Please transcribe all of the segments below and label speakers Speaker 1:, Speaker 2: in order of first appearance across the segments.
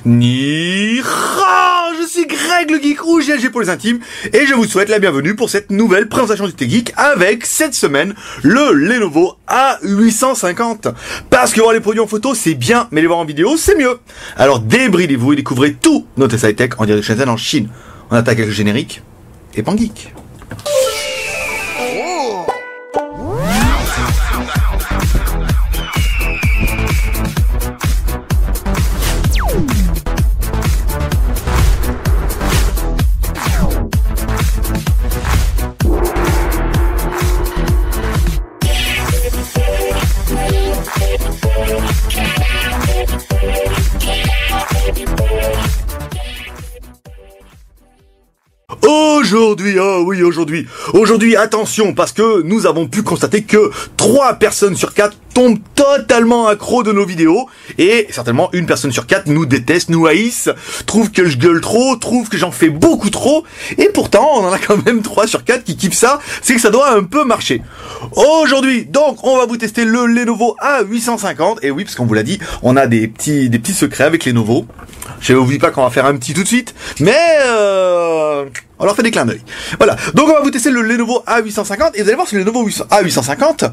Speaker 1: Ni ra, je suis Greg le Geek ou GLG pour les intimes et je vous souhaite la bienvenue pour cette nouvelle présentation du Tech-Geek avec cette semaine le Lenovo A850. Parce que voir les produits en photo c'est bien, mais les voir en vidéo c'est mieux. Alors débridez-vous et découvrez tout notre high-tech en direct de Shenzhen en Chine. On attaque avec le générique et pan geek. Aujourd'hui, attention, parce que nous avons pu constater que 3 personnes sur 4 tombent totalement accro de nos vidéos, et certainement une personne sur 4 nous déteste, nous haïsse, trouve que je gueule trop, trouve que j'en fais beaucoup trop, et pourtant on en a quand même 3 sur 4 qui kiffent ça, c'est que ça doit un peu marcher. Aujourd'hui, donc, on va vous tester le Lenovo A850, et oui, parce qu'on vous l'a dit, on a des petits secrets avec Lenovo. Je ne vous dis pas qu'on va faire un petit tout de suite, mais on leur fait des clins d'œil. Voilà, donc on va vous tester le Lenovo A850, et vous allez voir ce Lenovo A850,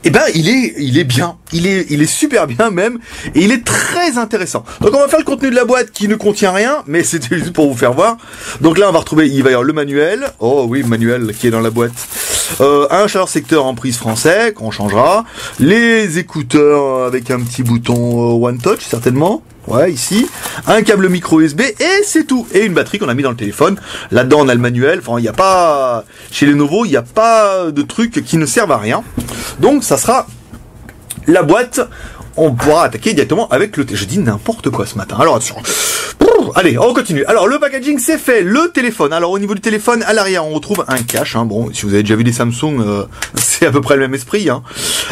Speaker 1: eh ben il est bien, il est super bien même, et il est très intéressant. Donc on va faire le contenu de la boîte qui ne contient rien, mais c'était juste pour vous faire voir. Donc là on va retrouver, il va y avoir le manuel, oh oui, manuel qui est dans la boîte. Un chaleur secteur en prise français, qu'on changera. Les écouteurs avec un petit bouton One Touch, certainement. Ouais, ici. Un câble micro USB, et c'est tout. Et une batterie qu'on a mis dans le téléphone. Là-dedans, on a le manuel. Enfin, il n'y a pas... Chez Lenovo, il n'y a pas de trucs qui ne servent à rien. Donc, ça sera la boîte. On pourra attaquer directement avec le... Je dis n'importe quoi ce matin. Alors, attention. Allez, on continue. Alors, le packaging, c'est fait. Le téléphone. Alors, au niveau du téléphone, à l'arrière, on retrouve un cache. Hein. Bon, si vous avez déjà vu des Samsung, c'est à peu près le même esprit. Hein.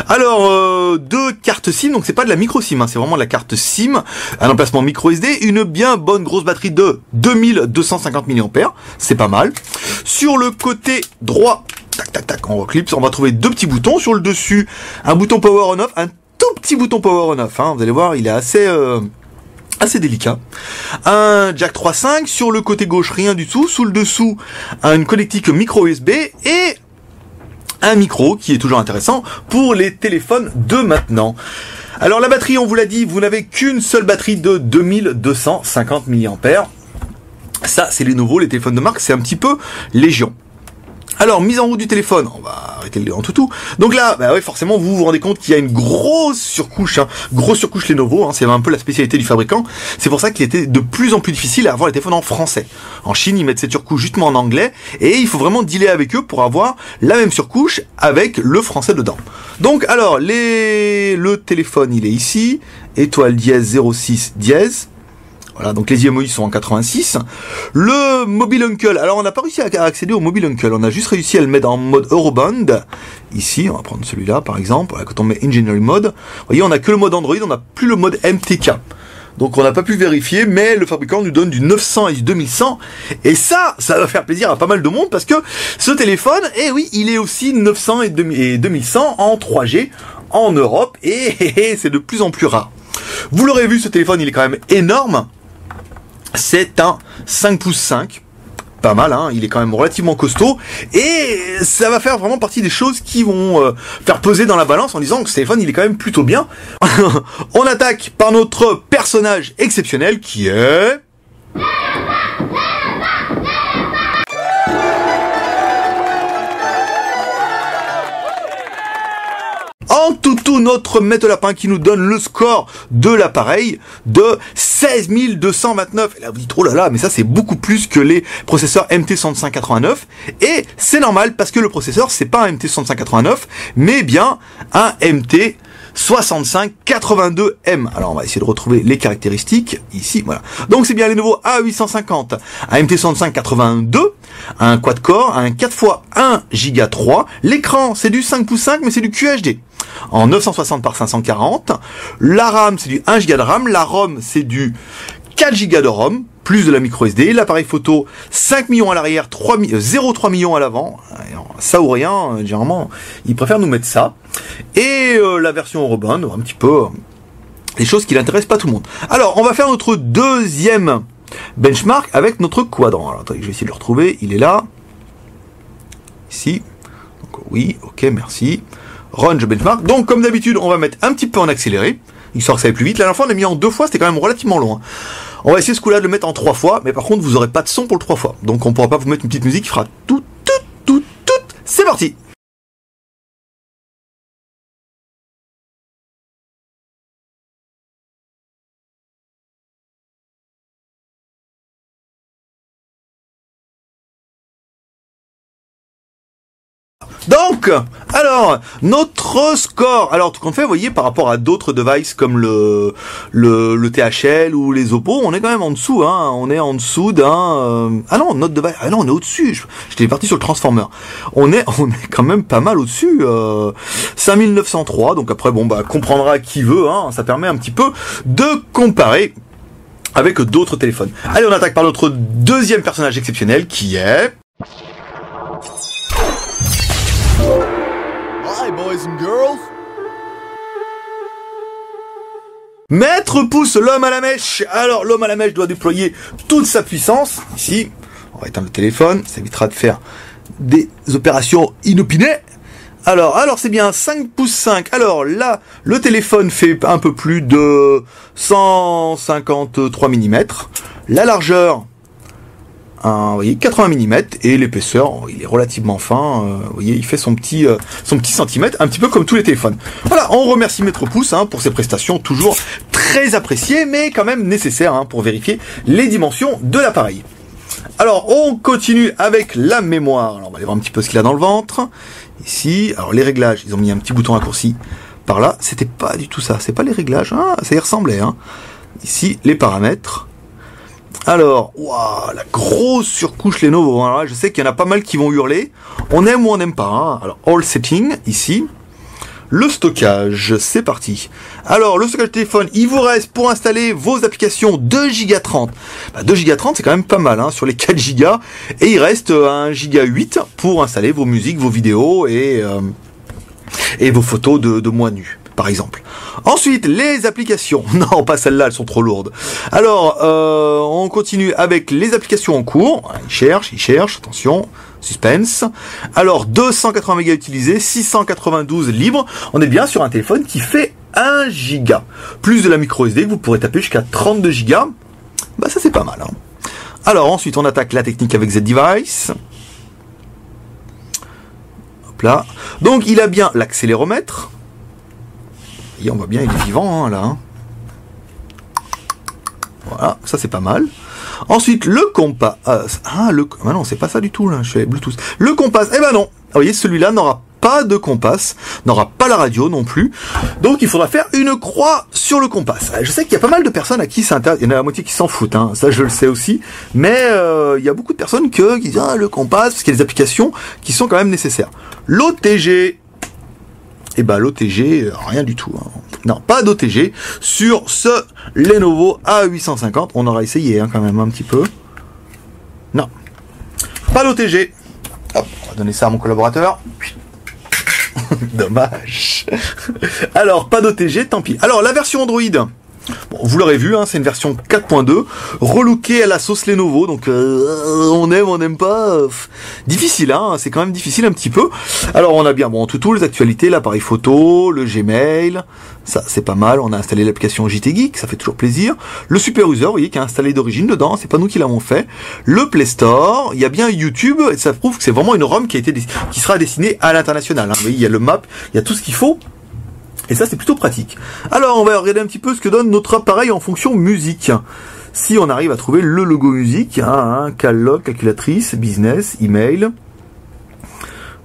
Speaker 1: Alors, 2 cartes SIM. Donc, c'est pas de la micro SIM. Hein. C'est vraiment de la carte SIM. Un emplacement micro SD. Une bien bonne grosse batterie de 2250 mAh. C'est pas mal. Sur le côté droit, tac, tac, tac, on reclipse. On va trouver 2 petits boutons. Sur le dessus, un bouton power on off. Un tout petit bouton power on off. Hein. Vous allez voir, il est assez délicat. Un jack 3.5, sur le côté gauche rien du tout, sous le dessous une connectique micro USB et un micro qui est toujours intéressant pour les téléphones de maintenant. Alors la batterie, on vous l'a dit, vous n'avez qu'une seule batterie de 2250 mAh. Ça c'est les nouveaux, les téléphones de marque, c'est un petit peu légion. Alors, mise en route du téléphone, on va arrêter le en toutou. Donc là, bah ouais, forcément, vous vous rendez compte qu'il y a une grosse surcouche Lenovo, hein, c'est un peu la spécialité du fabricant. C'est pour ça qu'il était de plus en plus difficile à avoir les téléphones en français. En Chine, ils mettent cette surcouche justement en anglais, et il faut vraiment dealer avec eux pour avoir la même surcouche avec le français dedans. Donc, alors, le téléphone, il est ici, étoile dièse 06 dièse. Voilà, donc les IMEI sont en 86. Le Mobile Uncle, alors on n'a pas réussi à accéder au Mobile Uncle, on a juste réussi à le mettre en mode Euroband. Ici, on va prendre celui-là par exemple, voilà, quand on met Engineering Mode, vous voyez, on n'a que le mode Android, on n'a plus le mode MTK. Donc on n'a pas pu vérifier, mais le fabricant nous donne du 900 et du 2100, et ça va faire plaisir à pas mal de monde, parce que ce téléphone, eh oui, il est aussi 900 et 2100 en 3G en Europe, et c'est de plus en plus rare. Vous l'aurez vu, ce téléphone, il est quand même énorme. C'est un 5 pouces 5, pas mal, hein, il est quand même relativement costaud, et ça va faire vraiment partie des choses qui vont faire peser dans la balance en disant que ce téléphone, il est quand même plutôt bien. On attaque par notre personnage exceptionnel qui est... En toutou, notre maître lapin qui nous donne le score de l'appareil de 16 229. Et là, vous dites, oh là là, mais ça, c'est beaucoup plus que les processeurs MT6589. Et c'est normal, parce que le processeur, c'est pas un MT6589, mais bien un MT6582M. Alors, on va essayer de retrouver les caractéristiques ici, voilà. Donc, c'est bien les nouveaux A850, un MT6582, un quad-core, un 4x1 Go 3. L'écran, c'est du 5 pouces 5, mais c'est du QHD. En 960 par 540. La RAM, c'est du 1 Go de RAM. La ROM, c'est du 4 Go de ROM, plus de la micro SD. L'appareil photo, 5 millions à l'arrière, 0,3 millions à l'avant. Ça ou rien, généralement, ils préfèrent nous mettre ça. Et la version Euroband, un petit peu les choses qui n'intéressent pas tout le monde. Alors, on va faire notre deuxième benchmark avec notre quadrant. Alors, attendez, je vais essayer de le retrouver. Il est là. Ici. Donc, oui, ok, merci. Run, je benchmark. Donc, comme d'habitude, on va mettre un petit peu en accéléré, histoire que ça aille plus vite. La dernière fois, on l'a mis en 2 fois, c'était quand même relativement long. On va essayer ce coup-là de le mettre en 3 fois, mais par contre, vous n'aurez pas de son pour le 3 fois. Donc, on ne pourra pas vous mettre une petite musique qui fera tout. C'est parti! Donc, alors, notre score, alors tout compte fait, vous voyez, par rapport à d'autres devices comme le THL ou les Oppo, on est quand même en dessous, hein, on est en dessous d'un, ah non, notre device, ah non, on est au-dessus, j'étais parti sur le Transformer, on est quand même pas mal au-dessus, 5903, donc après, bon, bah, comprendra qui veut, hein, ça permet un petit peu de comparer avec d'autres téléphones. Allez, on attaque par notre deuxième personnage exceptionnel, qui est...
Speaker 2: Hi, boys and girls.
Speaker 1: Maître Pouce, l'homme à la mèche. Alors, l'homme à la mèche doit déployer toute sa puissance. Ici, on va éteindre le téléphone. Ça évitera de faire des opérations inopinées. Alors c'est bien 5 pouces 5. Alors là, le téléphone fait un peu plus de 153 mm. La largeur, vous voyez, 80 mm, et l'épaisseur, il est relativement fin, vous voyez, il fait son petit centimètre, un petit peu comme tous les téléphones. Voilà, on remercie Maître Pouce pour ses prestations toujours très appréciées, mais quand même nécessaires pour vérifier les dimensions de l'appareil. Alors, on continue avec la mémoire. Alors, on va aller voir un petit peu ce qu'il a dans le ventre. Ici, alors les réglages, ils ont mis un petit bouton raccourci par là. C'était pas du tout ça, c'est pas les réglages, ça y ressemblait. Ici, les paramètres. Alors, waouh, la grosse surcouche Lenovo. Alors là, je sais qu'il y en a pas mal qui vont hurler. On aime ou on n'aime pas. Alors, All Setting, ici. Le stockage, c'est parti. Alors, le stockage téléphone, il vous reste pour installer vos applications 2,30 Go. 2,30 Go, c'est quand même pas mal sur les 4 Go. Et il reste 1,8 Go pour installer vos musiques, vos vidéos et vos photos de moi nu, par exemple. Ensuite, les applications. Non, pas celles-là, elles sont trop lourdes. Alors, on continue avec les applications en cours. Il cherche, attention, suspense. Alors, 280 mégas utilisés, 692 libres. On est bien sur un téléphone qui fait 1 giga. Plus de la micro SD que vous pourrez taper jusqu'à 32 gigas. Bah, ça c'est pas mal. Alors, ensuite, on attaque la technique avec Z-Device. Hop là. Donc, il a bien l'accéléromètre. Et on voit bien, il est vivant, là. Voilà, ça c'est pas mal. Ensuite, le compas. Ah non, c'est pas ça du tout, là. Je suis Bluetooth. Le compas, eh ben non. Vous voyez, celui-là n'aura pas de compas, n'aura pas la radio non plus. Donc, il faudra faire une croix sur le compas. Je sais qu'il y a pas mal de personnes à qui ça intéresse. Il y en a la moitié qui s'en foutent, ça je le sais aussi. Mais il y a beaucoup de personnes qui disent le compas, parce qu'il y a des applications qui sont quand même nécessaires. L'OTG. Et ben l'OTG, rien du tout. Non, pas d'OTG sur ce Lenovo A850. On aura essayé quand même un petit peu. Non, pas d'OTG. Hop, on va donner ça à mon collaborateur. Dommage. Alors, pas d'OTG, tant pis. Alors, la version Android. Bon, vous l'aurez vu, c'est une version 4.2, relookée à la sauce Lenovo, donc on aime, on n'aime pas. Difficile, c'est quand même difficile un petit peu. Alors on a bien, en tout les actualités, l'appareil photo, le Gmail, ça c'est pas mal. On a installé l'application JT Geek, ça fait toujours plaisir. Le Super User, vous voyez, qui est installé d'origine dedans, c'est pas nous qui l'avons fait. Le Play Store, il y a bien YouTube, et ça prouve que c'est vraiment une ROM qui sera destinée à l'international. Vous voyez, il y a le map, il y a tout ce qu'il faut. Et ça, c'est plutôt pratique. Alors, on va regarder un petit peu ce que donne notre appareil en fonction musique. Si on arrive à trouver le logo musique, Calog, calculatrice, business, email.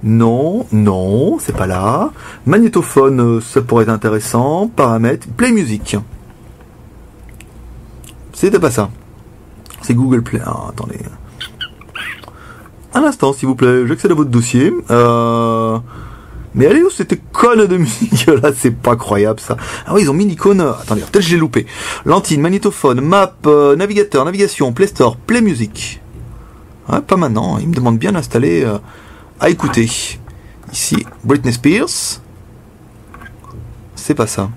Speaker 1: Non, c'est pas là. Magnétophone, ça pourrait être intéressant. Paramètres, Play Music. C'était pas ça. C'est Google Play. Attendez. Un instant, s'il vous plaît. J'accède à votre dossier. Mais allez où cette icône de musique là, c'est pas croyable ça. Ah oui, ils ont mis l'icône. Attendez, peut-être je l'ai loupé. Lentille, magnétophone, map, navigateur, navigation, Play Store, Play Music. Pas maintenant. Il me demande bien d'installer à écouter. Ici, Britney Spears. C'est pas ça.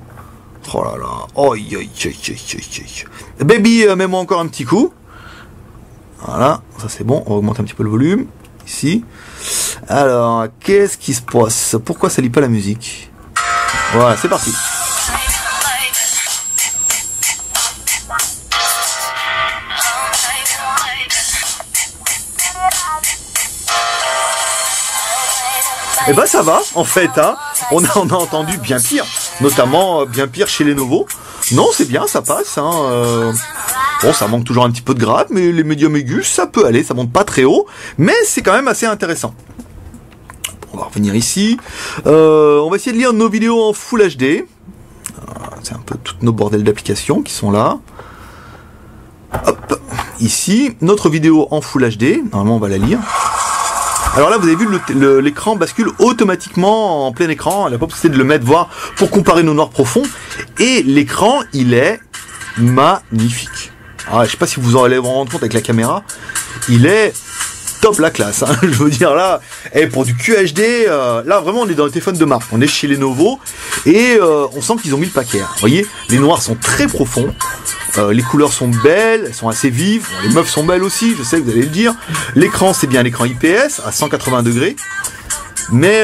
Speaker 1: Oh là là. Oh, aïe, aïe, aïe, aïe, aïe. Baby, mets-moi encore un petit coup. Voilà, ça c'est bon. On va augmenter un petit peu le volume. Ici. Alors, qu'est-ce qui se passe? Pourquoi ça lit pas la musique? Voilà, c'est parti. Et bah ça va, en fait, hein. On a entendu bien pire, notamment bien pire chez Lenovo. Non, c'est bien, ça passe, hein. Bon, ça manque toujours un petit peu de gratte, mais les médiums aigus, ça peut aller, ça monte pas très haut, mais c'est quand même assez intéressant. On va revenir ici. On va essayer de lire nos vidéos en Full HD. C'est un peu toutes nos bordels d'applications qui sont là. Hop, ici, notre vidéo en Full HD. Normalement, on va la lire. Alors là, vous avez vu, l'écran bascule automatiquement en plein écran. Elle n'a pas possibilité de le mettre, voir, pour comparer nos noirs profonds. Et l'écran, il est magnifique. Alors, je sais pas si vous allez vous rendre compte avec la caméra. Il est top la classe, hein. Je veux dire là, et pour du QHD, là vraiment on est dans le téléphone de marque, on est chez Lenovo et on sent qu'ils ont mis le paquet. Vous voyez, les noirs sont très profonds, les couleurs sont belles, elles sont assez vives, bon, les meufs sont belles aussi, je sais que vous allez le dire. L'écran c'est bien l'écran IPS à 180 degrés. Mais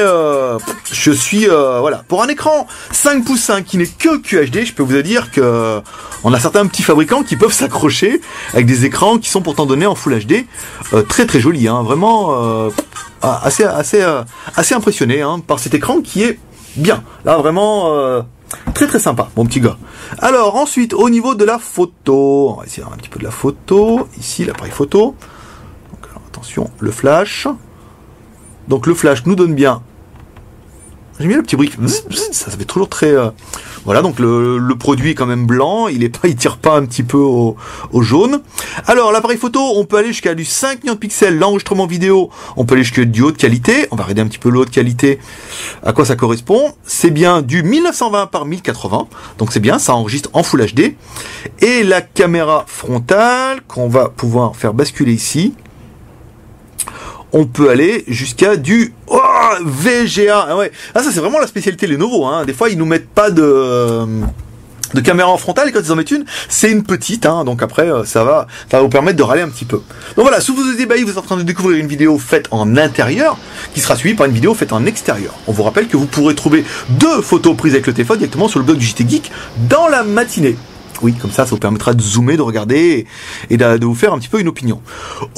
Speaker 1: je suis voilà, pour un écran 5 pouces 5 qui n'est que QHD, je peux vous dire que on a certains petits fabricants qui peuvent s'accrocher avec des écrans qui sont pourtant donnés en Full HD, très très jolis, hein, vraiment assez impressionné hein, par cet écran qui est bien, là vraiment très très sympa, mon petit gars. Alors ensuite au niveau de la photo, on va essayer un petit peu de la photo, ici l'appareil photo. Donc alors, attention, le flash. Donc le flash nous donne bien. J'ai mis le petit brick. Ça fait toujours très. Voilà, donc le produit est quand même blanc. Il tire pas un petit peu au jaune. Alors l'appareil photo, on peut aller jusqu'à du 5 millions de pixels. L'enregistrement vidéo, on peut aller jusqu'à du haute qualité. On va regarder un petit peu le haute qualité. À quoi ça correspond? C'est bien du 1920 par 1080. Donc c'est bien, ça enregistre en Full HD. Et la caméra frontale qu'on va pouvoir faire basculer ici. On peut aller jusqu'à du VGA. Ah ouais. Ah, ça c'est vraiment la spécialité Lenovo. Hein. Des fois ils nous mettent pas de caméra en frontale et quand ils en mettent une, c'est une petite. Hein. Donc après ça va vous permettre de râler un petit peu. Donc voilà, si vous êtes ébahi, vous êtes en train de découvrir une vidéo faite en intérieur qui sera suivie par une vidéo faite en extérieur. On vous rappelle que vous pourrez trouver 2 photos prises avec le téléphone directement sur le blog du JT Geek dans la matinée. Oui, comme ça vous permettra de zoomer, de regarder et de vous faire un petit peu une opinion.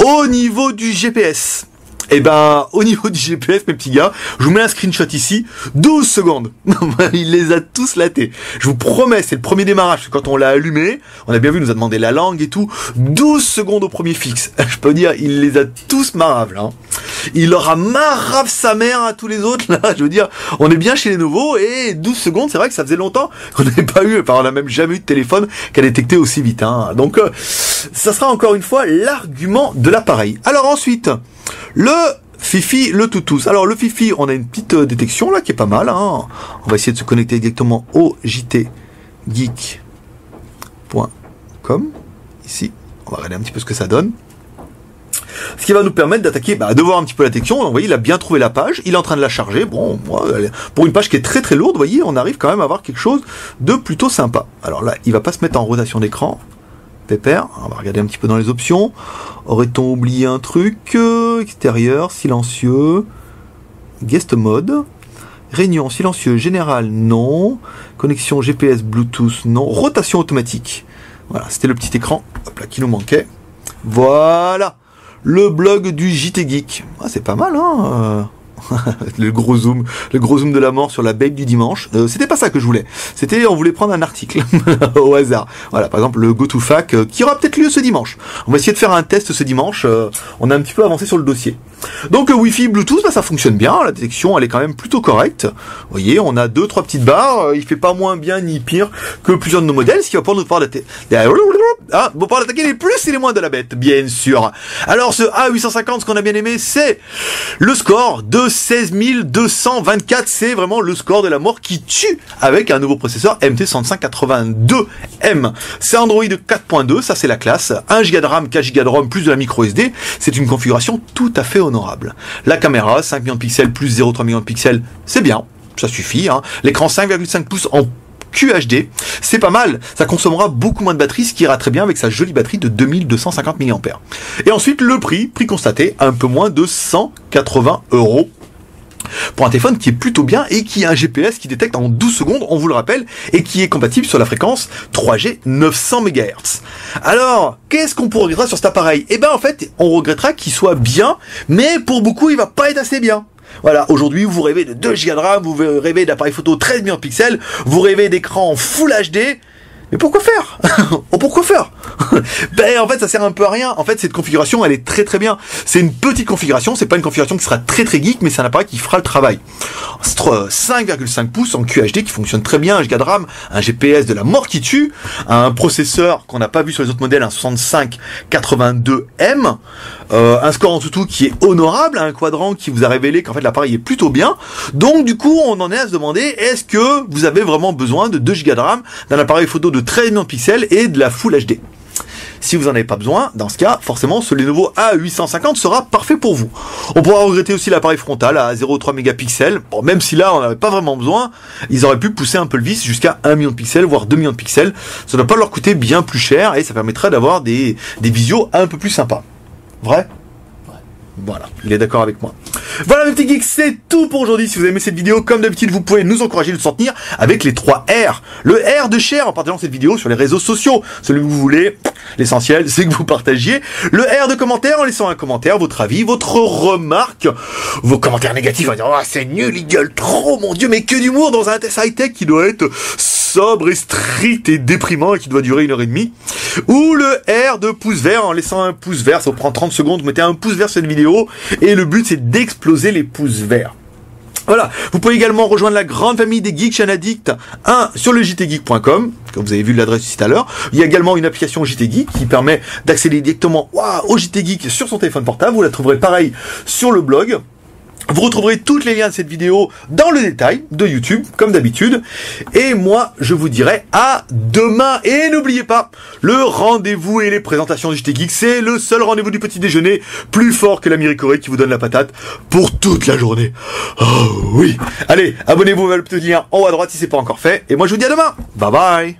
Speaker 1: Au niveau du GPS. Et ben, au niveau du GPS, mes petits gars, je vous mets un screenshot ici, 12 secondes. Il les a tous latés. Je vous promets, c'est le premier démarrage. Quand on l'a allumé, on a bien vu, il nous a demandé la langue et tout. 12 secondes au premier fixe. Je peux dire, il les a tous maraves, là. Il aura marave sa mère à tous les autres, là. Je veux dire, on est bien chez Lenovo et 12 secondes, c'est vrai que ça faisait longtemps qu'on n'avait pas eu, enfin, on n'a même jamais eu de téléphone qui a détecté aussi vite, hein. Donc, ça sera encore une fois l'argument de l'appareil. Alors ensuite, le Fifi, le Toutous. Alors le Fifi, on a une petite détection là qui est pas mal. Hein. On va essayer de se connecter directement au jtgeek.com. Ici, on va regarder un petit peu ce que ça donne. Ce qui va nous permettre d'attaquer, de voir un petit peu la détection. Vous voyez, il a bien trouvé la page, il est en train de la charger. Bon, pour une page qui est très très lourde, vous voyez, on arrive quand même à avoir quelque chose de plutôt sympa. Alors là, il va pas se mettre en rotation d'écran. Pépère, on va regarder un petit peu dans les options. Aurait-on oublié un truc? Extérieur, silencieux, guest mode, réunion silencieux général, non, connexion GPS Bluetooth, non, rotation automatique. Voilà, c'était le petit écran hop là, qui nous manquait. Voilà, le blog du JT Geek. Ah, c'est pas mal, hein. le gros zoom de la mort sur la babe du dimanche. C'était pas ça que je voulais. C'était, on voulait prendre un article au hasard. Voilà, par exemple le GoToFac qui aura peut-être lieu ce dimanche. On va essayer de faire un test ce dimanche. On a un petit peu avancé sur le dossier. Donc Wi-Fi, Bluetooth, ça fonctionne bien. La détection, elle est quand même plutôt correcte. Vous voyez, on a 2-3 petites barres. Il fait pas moins bien ni pire que plusieurs de nos modèles, ce qui va pouvoir nous pouvoir d'attaquer les plus et les moins de la bête, bien sûr. Alors ce A850, ce qu'on a bien aimé, c'est le score de 16 224. C'est vraiment le score de la mort qui tue avec un nouveau processeur MT6582M. C'est Android 4.2, ça c'est la classe. 1 Go de RAM, 4 Go de ROM, plus de la micro SD. C'est une configuration tout à fait honorable. La caméra, 5 millions de pixels plus 0,3 millions de pixels, c'est bien. Ça suffit. Hein. L'écran 5,5 pouces en QHD. C'est pas mal, ça consommera beaucoup moins de batterie, ce qui ira très bien avec sa jolie batterie de 2250 mAh. Et ensuite, le prix constaté, un peu moins de 180 € pour un téléphone qui est plutôt bien et qui a un GPS qui détecte en 12 secondes, on vous le rappelle, et qui est compatible sur la fréquence 3G 900 MHz. Alors, qu'est-ce qu'on pourrait regretter sur cet appareil? Eh ben en fait, on regrettera qu'il soit bien, mais pour beaucoup, il va pas être assez bien. Voilà, aujourd'hui, vous rêvez de 2 Go de RAM, vous rêvez d'appareil photo 13 millions de pixels, vous rêvez d'écran en Full HD. Mais pourquoi faire? Oh, pourquoi faire? Ben, en fait, ça sert un peu à rien. En fait, cette configuration, elle est très très bien. C'est une petite configuration, c'est pas une configuration qui sera très très geek, mais c'est un appareil qui fera le travail. 5,5 pouces en QHD qui fonctionne très bien, 1 Go de RAM, un GPS de la mort qui tue, un processeur qu'on n'a pas vu sur les autres modèles, un 6582M, un score en tout qui est honorable, un quadrant qui vous a révélé qu'en fait l'appareil est plutôt bien. Donc du coup, on en est à se demander, est-ce que vous avez vraiment besoin de 2 Go de RAM, d'un appareil photo de 13 millions de pixels et de la Full HD? Si vous n'en avez pas besoin, dans ce cas, forcément, ce Lenovo A850 sera parfait pour vous. On pourra regretter aussi l'appareil frontal à 0,3 mégapixels. Bon, même si là, on n'avait pas vraiment besoin, ils auraient pu pousser un peu le vis jusqu'à 1 million de pixels, voire 2 millions de pixels. Ça ne doit pas leur coûter bien plus cher et ça permettrait d'avoir des visios un peu plus sympas. Vrai? Voilà, il est d'accord avec moi. Voilà mes petits geeks, c'est tout pour aujourd'hui. Si vous avez aimé cette vidéo, comme d'habitude, vous pouvez nous encourager, nous soutenir avec les 3 R. Le R de share en partageant cette vidéo sur les réseaux sociaux. Celui que vous voulez, l'essentiel, c'est que vous partagiez. Le R de commentaire en laissant un commentaire, votre avis, votre remarque. Vos commentaires négatifs, on va dire, oh, c'est nul, il gueule trop, mon Dieu, mais que d'humour dans un test high-tech qui doit être sobre et strict et déprimant et qui doit durer 1h30. Ou le R de pouce vert en laissant un pouce vert, ça vous prend 30 secondes, vous mettez un pouce vert sur cette vidéo et le but c'est d'exploser les pouces verts. Voilà, vous pouvez également rejoindre la grande famille des Geeks Chain Addict, sur le jtgeek.com, comme vous avez vu l'adresse ici tout à l'heure. Il y a également une application JT Geek qui permet d'accéder directement au JT Geek sur son téléphone portable. Vous la trouverez pareil sur le blog. Vous retrouverez tous les liens de cette vidéo dans le détail de YouTube, comme d'habitude. Et moi, je vous dirai à demain. Et n'oubliez pas, le rendez-vous et les présentations du JT Geek, c'est le seul rendez-vous du petit déjeuner, plus fort que la Miricorée qui vous donne la patate pour toute la journée. Oh oui. Allez, abonnez-vous avec le petit lien en haut à droite si c'est pas encore fait. Et moi, je vous dis à demain. Bye bye.